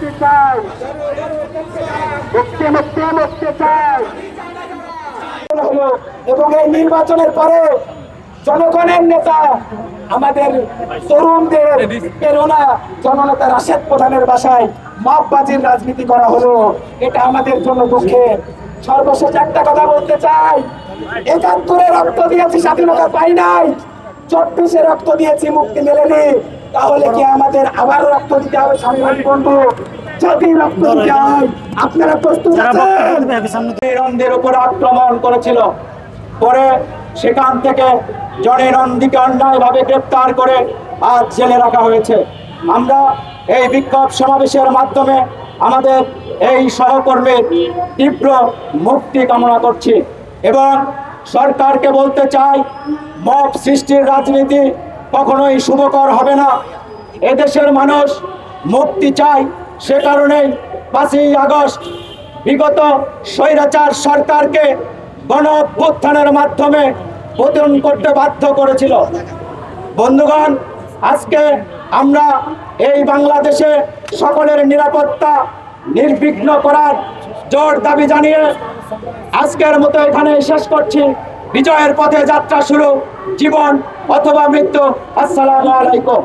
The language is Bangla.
মুক্তি চাই, মুক্তি মুক্তি মুক্তি চাই। এবং এই নির্বাচনের পরে জনগণের নেতা আমাদের তরুণদের প্রেরণা জননেতা রাশেদ প্রধানের বাসায় মাপবাজির রাজনীতি করা হলো, এটা আমাদের জন্য দুঃখের। সর্বশেষ একটা কথা বলতে চাই, ৭১-এ রক্ত দিয়েছি, স্বাধীনতা পাই নাই। ২৪-এ রক্ত দিয়েছি, মুক্তি মেলেনি। তাহলে কি আমাদের আবার রক্ত দিতে হবে? স্বামী বন্ধু, যদি রক্ত দিতে হয় আপনারা প্রস্তুত আছেন? নন্দীর উপর আক্রমণ করেছিল, পরে সেখান থেকে জনি নন্দীকে অন্যায়ভাবে গ্রেপ্তার করে আজ জেলে রাখা হয়েছে। আমরা এই বিক্ষোভ সমাবেশের মাধ্যমে আমাদের এই সহকর্মীর তীব্র মুক্তি কামনা করছি এবং সরকারকে বলতে চাই, মব সৃষ্টির রাজনীতি কখনোই শুভকর হবে না। এদেশের মানুষ মুক্তি চায়, সে কারণেই ৫ই আগস্ট বিগত স্বৈরাচার সরকারকে গণ অভ্যুত্থানের মাধ্যমে পতন করতে বাধ্য করেছিল। বন্ধুগণ, আজকে আমরা এই বাংলাদেশে সকলের নিরাপত্তা নির্বিঘ্ন করার জোর দাবি জানিয়ে আজকের মতো এখানে শেষ করছি। বিজয়ের পথে যাত্রা শুরু, জীবন অথবা মৃত্যু। আসসালামু আলাইকুম।